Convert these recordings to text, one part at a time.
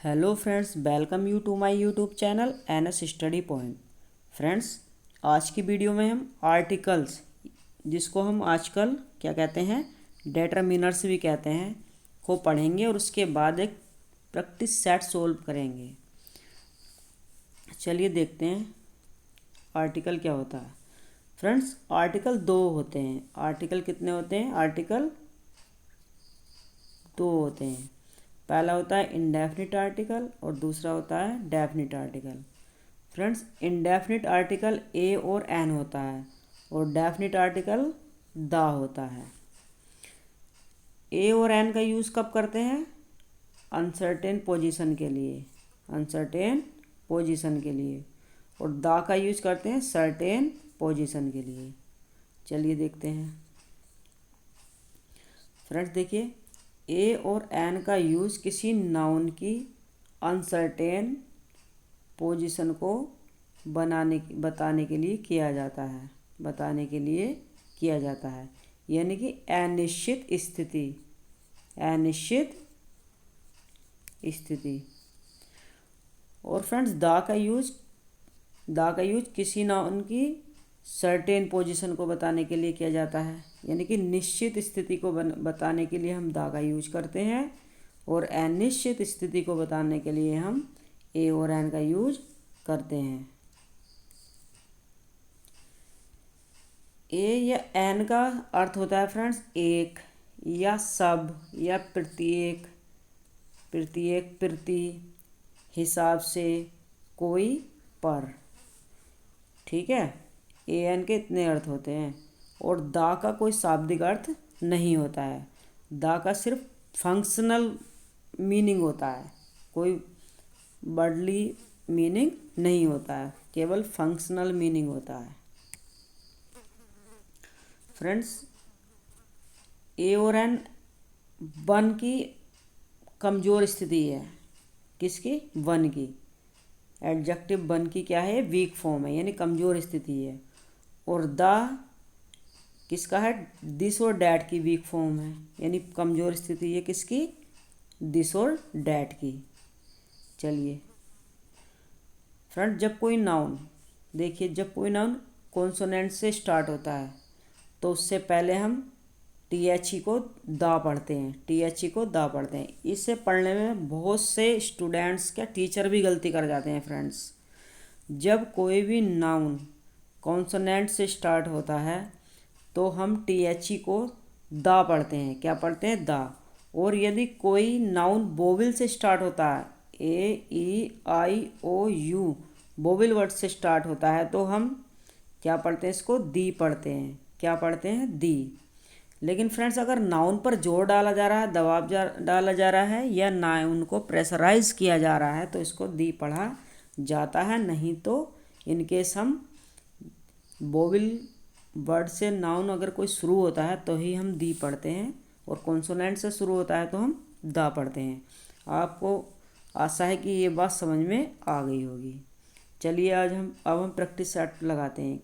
Hello friends, welcome you to my YouTube channel NS study point. Friends, आज की video में हम articles, जिसको हम आजकल क्या कहते हैं, डिटरमिनर्स भी कहते हैं, को पढ़ेंगे और उसके बाद एक प्रैक्टिस सेट सोल्व करेंगे। चलिए देखते हैं आर्टिकल क्या होता है। फ्रेंड्स, आर्टिकल दो होते हैं। आर्टिकल कितने होते हैं? आर्टिकल दो होते हैं। पहला होता है इंडेफिनिट आर्टिकल और दूसरा होता है definite article. Friends, indefinite article A और एन होता है और डेफिनिट आर्टिकल द होता है। ए और एन का यूज़ कब करते हैं? अनसर्टेन पोजीशन के लिए, अनसर्टेन पोजीशन के लिए। और द का यूज़ करते हैं सर्टेन पोजीशन के लिए। चलिए देखते हैं। फ्रेंड्स देखिए, ए और एन का यूज़ किसी नाउन की अनसर्टेन पोजीशन को बताने के लिए किया जाता है, बताने के लिए किया जाता है। यानी कि अनिश्चित स्थिति, अनिश्चित स्थिति। और फ्रेंड्स, द का यूज किसी नाउन की सर्टेन पोजीशन को बताने के लिए किया जाता है, यानी कि निश्चित स्थिति को बताने के लिए हम द का यूज करते हैं और अनिश्चित स्थिति को बताने के लिए हम ए और एन का यूज करते हैं। ए या एन का अर्थ होता है फ्रेंड्स एक या सब या प्रत्येक, प्रत्येक, प्रति, हिसाब से, कोई, पर। ठीक है, ए एन के इतने अर्थ होते हैं और द का कोई शाब्दिक अर्थ नहीं होता है। द का सिर्फ फंक्शनल मीनिंग होता है, कोई वर्डली मीनिंग नहीं होता है, केवल फंक्शनल मीनिंग होता है। फ्रेंड्स, ए और एन वन की कमज़ोर स्थिति है। किसकी? वन की। एडजेक्टिव वन की क्या है? वीक फॉर्म है, यानी कमज़ोर स्थिति है। और द किसका है? दिस और डैट की वीक फॉर्म है, यानी कमज़ोर स्थिति है किसकी? दिस और डैट की। चलिए फ्रेंड, जब कोई नाउन, देखिए, जब कोई नाउन कॉन्सोनेंट से स्टार्ट होता है तो उससे पहले हम टी एच ई को दा पढ़ते हैं, टी एच ई को दा पढ़ते हैं। इसे पढ़ने में बहुत से स्टूडेंट्स, क्या टीचर भी गलती कर जाते हैं। फ्रेंड्स, जब कोई भी नाउन कॉन्सोनेंट से स्टार्ट होता है तो हम टी एच ई को दा पढ़ते हैं। क्या पढ़ते हैं? दा। और यदि कोई नाउन वोवेल से स्टार्ट होता है, ए E I O you, vowel word से स्टार्ट होता है, तो हम क्या पढ़ते हैं? इसको दी पढ़ते हैं। क्या पढ़ते हैं? दी। लेकिन फ्रेंड्स, अगर नाउन पर जोर डाला जा रहा है, दबाव डाला जा रहा है या नाउन को प्रेशराइज किया जा रहा है तो इसको दी पढ़ा जाता है। नहीं तो इनकेस हम वोवेल वर्ड से नाउन अगर कोई शुरू होता है तो ही हम दी पढ़ते हैं और कॉन्सोनेंट से शुरू होता है तो हम दा पढ़ते हैं। आपको आशा है कि ये बात समझ में आ गई होगी। चलिए अब हम प्रैक्टिस सेट लगाते हैं।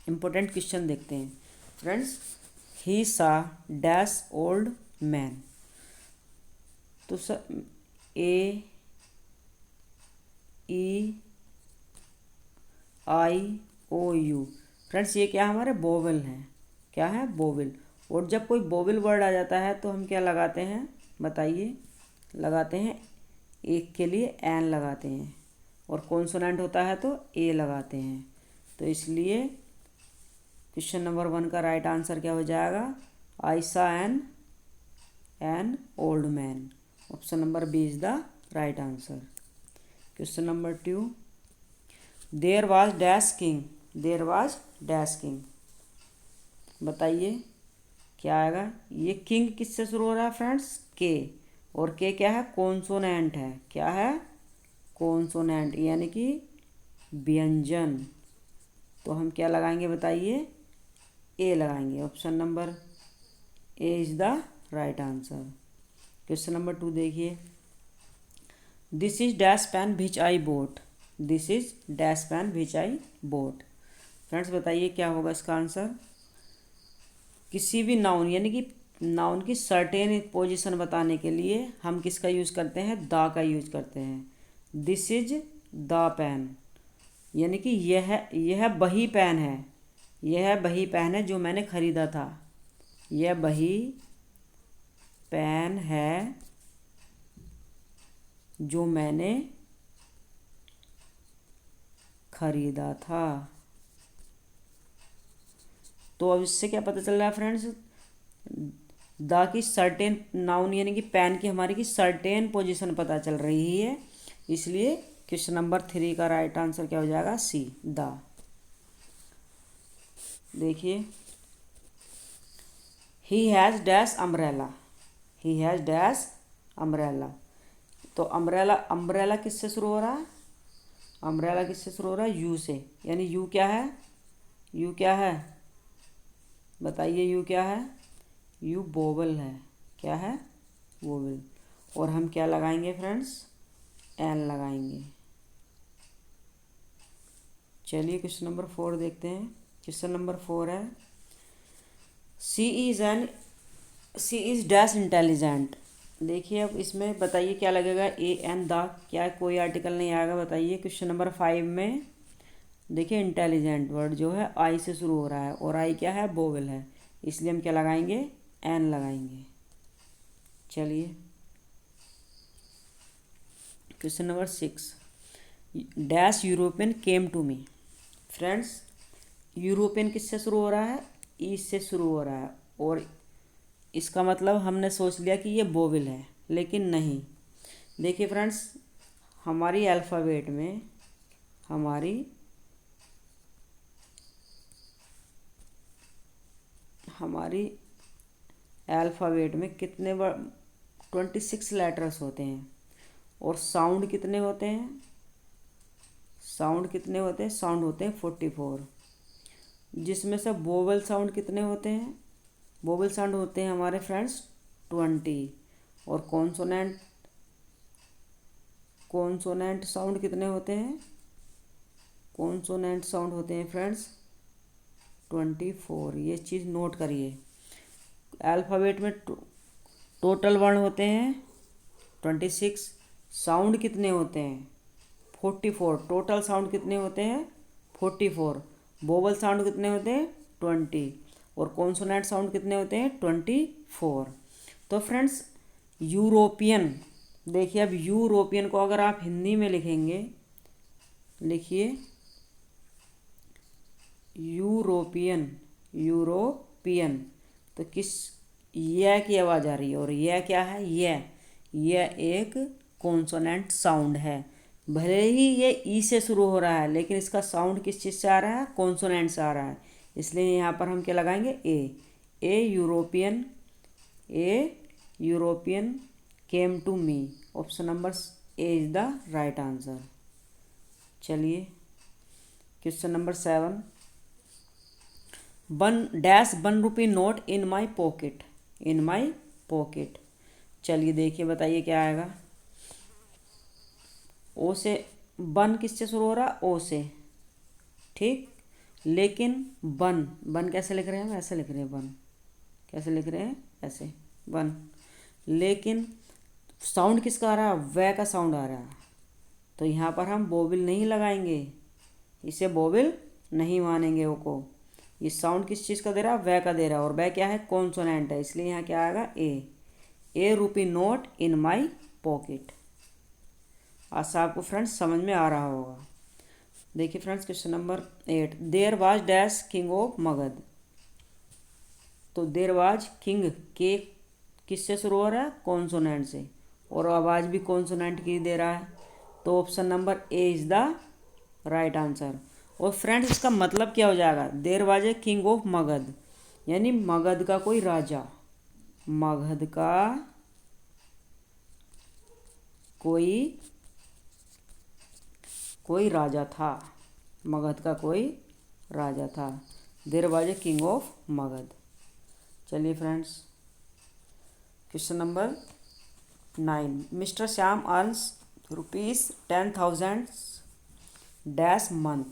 इम्पोर्टेंट क्वेश्चन देखते हैं। Friends, he saw dash old man. तो sir, A E I O U, friends ये क्या हमारे वोवेल हैं? क्या है? वोवेल। और जब कोई वोवेल वर्ड आ जाता है तो हम क्या लगाते हैं? बताइए। लगाते हैं एक के लिए एन लगाते हैं, और कॉन्सोनेंट होता है तो ए लगाते हैं। तो इसलिए क्वेश्चन नंबर 1 का राइट आंसर क्या हो जाएगा? I saw an old man. Option number B is the right answer. Question number 2, there was dash king, there was dash king. बताइए क्या आएगा? ये किंग किससे शुरू हो रहा है फ्रेंड्स? के। और के क्या है? कॉन्सोनेंट है। क्या है? कॉन्सोनेंट, यानी कि व्यंजन। तो हम क्या लगाएंगे? बताइए। ए लगाएंगे। Option number A is the right answer. Question number 2 देखिए, this is dash pen which I bought, this is dash pen which I bought. Friends बताइए क्या होगा इसका आंसर? किसी भी नाउन, यानी कि नाउन की सर्टेन पोजीशन बताने के लिए हम किसका यूज़ करते हैं, द का यूज़ करते हैं। दिस इज द पेन, यानी कि यह वही पेन है, यह वही पेन है जो मैंने ख़रीदा था। यह वही पेन है जो मैंने ख़रीदा था। तो अब इससे क्या पता चल रहा है friends, the key certain noun यानी कि पेन की हमारी की सर्टेन पोजीशन पता चल रही है, इसलिए क्वेश्चन नंबर 3 का राइट आंसर क्या हो जाएगा, सी, द। देखिए, he has dash umbrella, he has dash umbrella. तो अम्ब्रेला, अम्ब्रेला किससे शुरू हो रहा है, अम्ब्रेला किससे शुरू हो रहा है, यू से, यानी यू क्या है, यू क्या है, बताइए यू क्या है, यू वोवेल है, क्या है, वोवेल। और हम क्या लगाएंगे फ्रेंड्स, एन लगाएंगे। चलिए क्वेश्चन नंबर 4 देखते हैं। क्वेश्चन नंबर 4 है, सी इज़ डैश इंटेलिजेंट। देखिए अब इसमें बताइए क्या लगेगा, ए एन द, क्या कोई आर्टिकल नहीं आएगा, बताइए। क्वेश्चन नंबर 5 में देखिए इंटेलिजेंट वर्ड जो है आई से शुरू हो रहा है, और आई क्या है, वोवेल है, इसलिए हम क्या लगाएंगे, एन लगाएंगे। चलिए question number 6, dash European came to me. Friends, European किससे शुरू हो रहा है, ई से शुरू हो रहा है, और इसका मतलब हमने सोच लिया कि ये वोवेल है, लेकिन नहीं। देखिए फ्रेंड्स, हमारी अल्फ़ाबेट में, हमारी अल्फ़ाबेट में कितने 26 लेटर्स होते हैं, और साउंड कितने होते हैं, साउंड कितने होते हैं, साउंड होते हैं 44, जिसमें से वोवेल साउंड कितने होते हैं, वोवेल साउंड होते हैं हमारे फ्रेंड्स 20, और कॉन्सोनेंट साउंड कितने होते हैं, कॉन्सोनेंट साउंड होते हैं फ्रेंड्स 24। ये चीज़ नोट करिए। अल्फ़ाबेट में टोटल वर्ण होते हैं 26, साउंड कितने होते हैं 44, टोटल साउंड कितने होते हैं 44, वोवल साउंड कितने होते हैं 20, और कॉन्सोनेंट साउंड कितने होते हैं 24। तो फ्रेंड्स, यूरोपियन, देखिए अब यूरोपियन को अगर आप हिंदी में लिखेंगे, लिखिए यूरोपियन, यूरोपियन, तो किस, यह की आवाज़ आ रही है, और यह क्या है, यह एक कॉन्सोनेंट साउंड है। भले ही ये ई से शुरू हो रहा है, लेकिन इसका साउंड किस चीज़ से आ रहा है, कॉन्सोनेंट से आ रहा है, इसलिए यहाँ पर हम क्या लगाएंगे, a European came to me. Option number A is the right answer. चलिए question number 7, ₹1 note in my pocket, in my pocket. चलिए देखिए, बताइए क्या आएगा। ओ से, बन किससे शुरू हो रहा है, ओ से, ठीक, लेकिन बन कैसे लिख रहे हैं हम, ऐसे लिख रहे हैं बन, कैसे लिख रहे हैं, ऐसे बन, लेकिन साउंड किसका आ रहा है, वह का साउंड आ रहा है, तो यहाँ पर हम वोवेल नहीं लगाएंगे, इसे वोवेल नहीं मानेंगे ओ को। ये साउंड किस चीज़ का दे रहा है, वह का दे रहा है, और वह क्या है, कॉन्सोनेंट है, इसलिए यहाँ क्या आएगा, ₹1 नोट इन माई पॉकेट। आशा आपको फ्रेंड्स समझ में आ रहा होगा। देखिए friends question number 8, there was dash king of Magadh. तो देयर वाज किंग के किससे शुरू हो रहा है, कॉन्सोनेंट से, और आवाज़ भी कॉन्सोनेंट की दे रहा है, तो option number A is the right answer. और फ्रेंड्स इसका मतलब क्या हो जाएगा, there was a king of Magadh, यानी मगध का कोई राजा, मगध का कोई राजा था, मगध का कोई राजा था, there was a king of Magadh. चलिए friends question number 9, mister Shyam earns ₹10,000 dash month.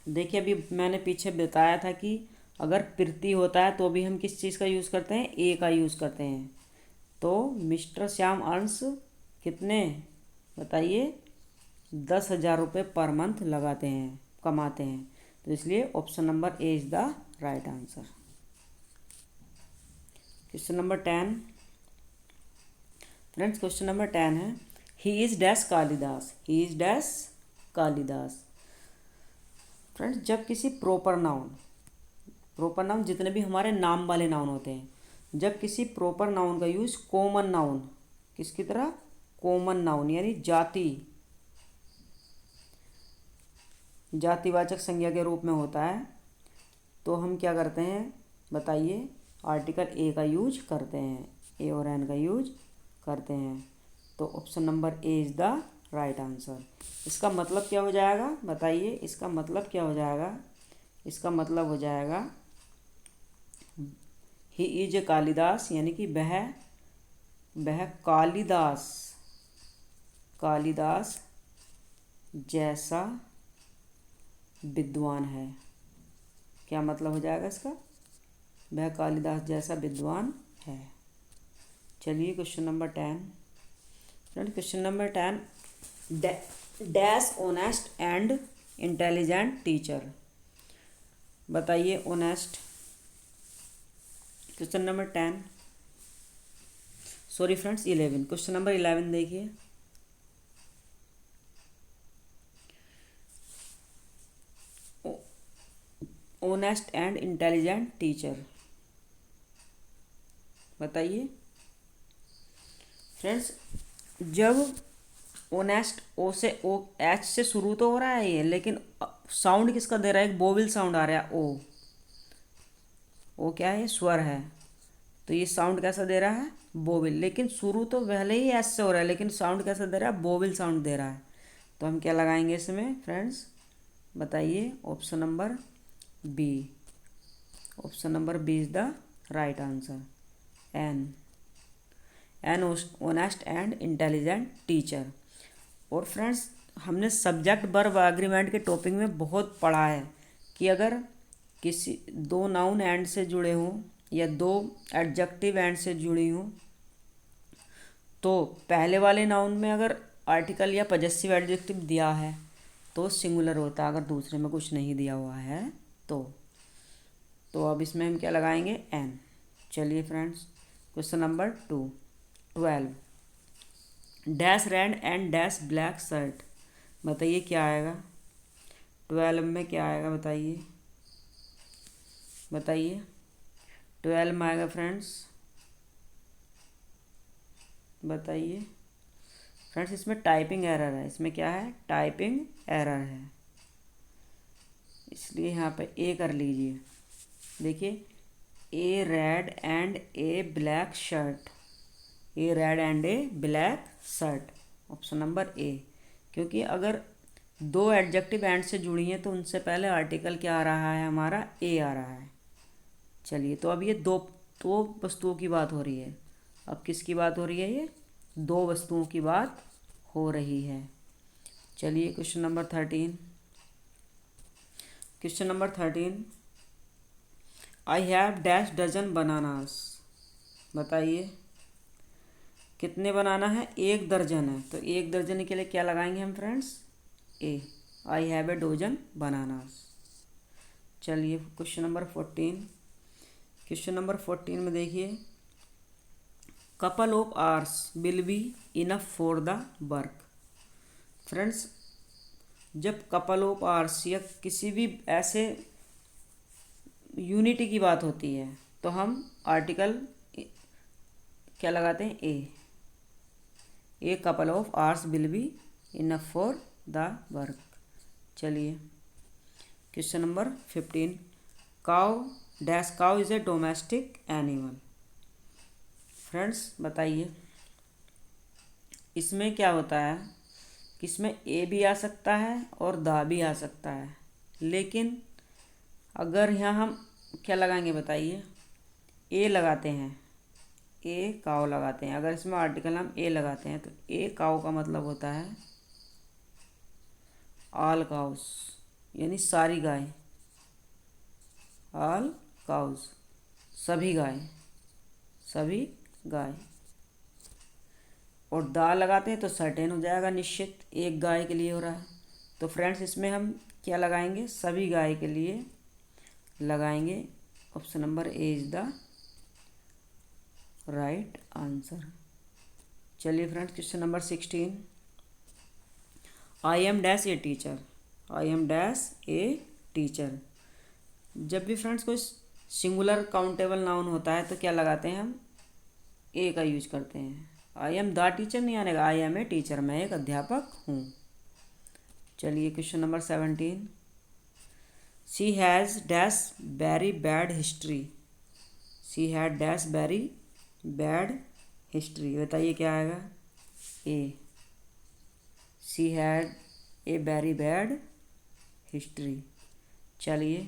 देखिए अभी मैंने पीछे बताया था कि अगर प्रीति होता है तो भी हम किस चीज़ का यूज़ करते हैं, ए का यूज़ करते हैं। तो मिस्टर श्याम अर्न्स कितने बताइए, 10,000 रुपये पर मंथ लगाते हैं, कमाते हैं। तो इसलिए option number A is the right answer. Question number 10 friends, question number 10 है he is dash Kalidas, he is dash Kalidas. Friends, जब किसी प्रॉपर नाउन जितने भी हमारे नाम वाले नाउन होते हैं, जब किसी प्रॉपर नाउन का यूज़ कॉमन नाउन किसकी तरह, कॉमन नाउन यानी जातिवाचक संज्ञा के रूप में होता है, तो हम क्या करते हैं बताइए, आर्टिकल ए का यूज करते हैं, ए और एन का यूज करते हैं। तो option number A is the right answer. इसका मतलब क्या हो जाएगा बताइए, इसका मतलब क्या हो जाएगा, इसका मतलब हो जाएगा ही इज ए कालिदास, यानी कि वह कालिदास जैसा विद्वान है। क्या मतलब हो जाएगा इसका, वह कालिदास जैसा विद्वान है। चलिए question number 10 friend, question number 10 dash honest and intelligent teacher. बताइए honest, question number 10 sorry friends 11, question number 11 देखिए, ऑनेस्ट एंड इंटेलिजेंट टीचर। बताइए फ्रेंड्स, जब ऑनेस्ट ओ से ओ एच से शुरू तो हो रहा है ये, लेकिन साउंड किसका दे रहा है, एक बोविल साउंड आ रहा है ओ क्या है, स्वर है, तो ये साउंड कैसा दे रहा है, बोविल। लेकिन शुरू तो पहले ही एस से हो रहा है, लेकिन साउंड कैसा दे रहा है, बोविल साउंड दे रहा है। तो हम क्या लगाएंगे इसमें फ्रेंड्स, बताइए option number B. Option number B is the right answer, an honest and intelligent teacher. और फ्रेंड्स, हमने सब्जेक्ट वर्ब एग्रीमेंट के टॉपिक में बहुत पढ़ा है कि अगर किसी दो नाउन एंड से जुड़े हों या दो एडजेक्टिव एंड से जुड़ी हों, तो पहले वाले नाउन में अगर आर्टिकल या पजेसिव एडजेक्टिव दिया है तो सिंगुलर होता है, अगर दूसरे में कुछ नहीं दिया हुआ है तो अब इसमें हम क्या लगाएंगे, एन। चलिए friends, question number 12 dash red and dash black shirt. बताइए क्या आएगा 12 में, क्या आएगा बताइए 12 में आएगा फ्रेंड्स, बताइए फ्रेंड्स, इसमें टाइपिंग एरर है, इसमें क्या है, टाइपिंग एरर है, इसलिए यहाँ पे ए कर लीजिए। देखिए a red and a black shirt, a red and a black shirt, option number A. क्योंकि अगर दो एडजेक्टिव एंड से जुड़ी हैं तो उनसे पहले आर्टिकल क्या आ रहा है, हमारा ए आ रहा है। चलिए, तो अब ये दो वस्तुओं की बात हो रही है, अब किसकी बात हो रही है, ये दो वस्तुओं की बात हो रही है। चलिए question number 13, question number 13 I have dash dozen bananas. बताइए कितने बनाना है, 1 दर्जन है, तो 1 दर्जन के लिए क्या लगाएंगे हम friends, A. I have a dozen bananas. चलिए क्वेश्चन नंबर 14, क्वेश्चन नंबर 14 में देखिए couple of hours will be enough for the work. Friends, जब कपल ऑफ आवर्स या किसी भी ऐसे यूनिटी की बात होती है तो हम आर्टिकल क्या लगाते हैं, a couple of hours will be enough for the work. चलिए question number 15 cow dash cow is a domestic animal. Friends बताइए इसमें क्या होता है कि इसमें ए भी आ सकता है और दा भी आ सकता है, लेकिन अगर यहाँ हम क्या लगाएंगे बताइए, ए लगाते हैं, ए काव लगाते हैं। अगर इसमें आर्टिकल हम ए लगाते हैं तो ए काव का मतलब होता है ऑल काउस, यानी सारी गाय, ऑल काउज, सभी गाय, सभी गाय। और दा लगाते हैं तो सर्टेन हो जाएगा, निश्चित, एक गाय के लिए हो रहा है। तो फ्रेंड्स इसमें हम क्या लगाएंगे, सभी गाय के लिए लगाएंगे। Option number A is the right answer. चलिए friends, question number 16। I am dash a teacher, I am dash a teacher. जब भी फ्रेंड्स कोई सिंगुलर काउंटेबल नाउन होता है तो क्या लगाते हैं हम, ए का यूज करते हैं। आई एम द टीचर नहीं आने का, आई एम ए टीचर, मैं एक अध्यापक हूँ। चलिए question number 17। She has dash very bad history, she had dash very bad history. बताइए क्या आएगा, A, she had a very bad history. चलिए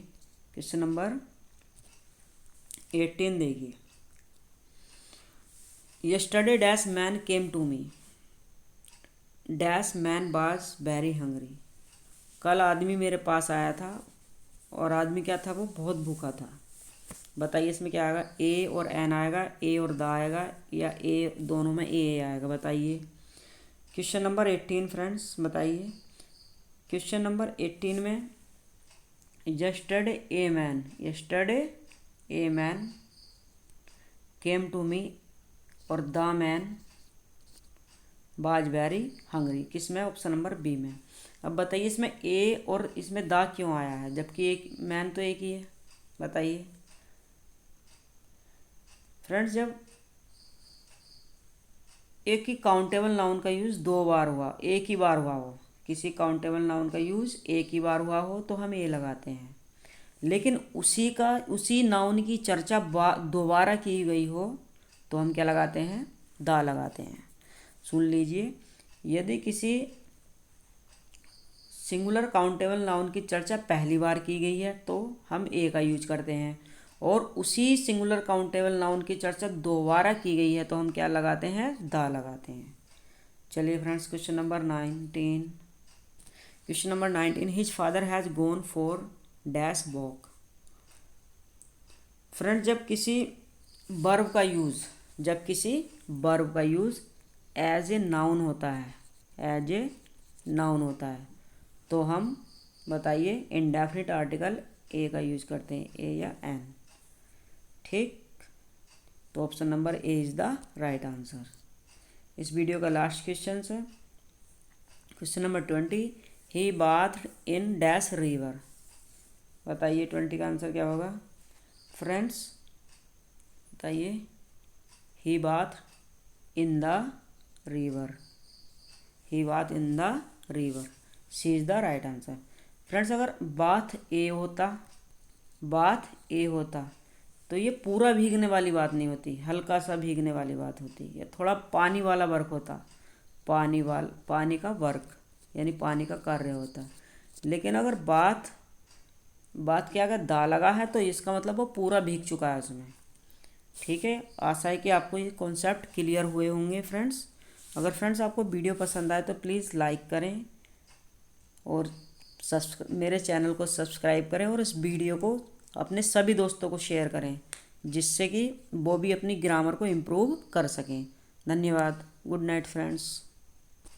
क्वेश्चन नंबर 18 देखिए। Yesterday dash man came to me, dash man was very hungry. कल आदमी मेरे पास आया था और आदमी क्या था, वो बहुत भूखा था। बताइए इसमें क्या आएगा, ए और एन आएगा, ए और द आएगा, या ए दोनों में ए आएगा। बताइए क्वेश्चन नंबर 18 फ्रेंड्स, बताइए क्वेश्चन नंबर 18 में yesterday a man, yesterday a man came to me और the man was very hungry, किस में, ऑप्शन नंबर बी में। अब बताइए इसमें ए और इसमें द क्यों आया है, जबकि एक मैन तो एक ही है। बताइए फ्रेंड्स, जब एक ही काउंटेबल नाउन का यूज़ दो बार हुआ, एक ही बार हुआ हो, किसी काउंटेबल नाउन का यूज़ एक ही बार हुआ हो तो हम ए लगाते हैं। लेकिन उसी नाउन की चर्चा दोबारा की गई हो तो हम क्या लगाते हैं, दा लगाते हैं। सुन लीजिए, यदि किसी सिंगुलर काउंटेबल नाउन की चर्चा पहली बार की गई है तो हम ए का यूज करते हैं, और उसी सिंगुलर काउंटेबल नाउन की चर्चा दोबारा की गई है तो हम क्या लगाते हैं, दा लगाते हैं। चलिए friends, question number 19। Question number 19, his father has gone for dash walk. Friends, जब किसी वर्ब का यूज़, जब किसी वर्ब का यूज़ एज ए नाउन होता है, एज ए नाउन होता है, तो हम बताइए इंडेफिनिट आर्टिकल ए का यूज करते हैं, ए या एन। ठीक, तो option number A is the right answer. इस वीडियो का लास्ट क्वेश्चन है question number 20, he bath in dash river. बताइए 20 का आंसर क्या होगा फ्रेंड्स, बताइए, he bath in the river, he bath in the river, C is the right answer. Friends, अगर bath A होता, बाथ ए होता तो ये पूरा भीगने वाली बात नहीं होती, हल्का सा भीगने वाली बात होती, या थोड़ा पानी वाला वर्क होता, पानी का वर्क यानी पानी का कार्य होता। लेकिन अगर बात क्या, अगर दा लगा है तो इसका मतलब वो पूरा भीग चुका है उसमें। ठीक है, आशा है कि आपको ये कॉन्सेप्ट क्लियर हुए होंगे फ्रेंड्स। अगर फ्रेंड्स आपको वीडियो पसंद आए तो प्लीज़ लाइक करें और मेरे चैनल को सब्सक्राइब करें, और इस वीडियो को अपने सभी दोस्तों को शेयर करें, जिससे कि वो भी अपनी ग्रामर को इम्प्रूव कर सकें। धन्यवाद। Good night friends.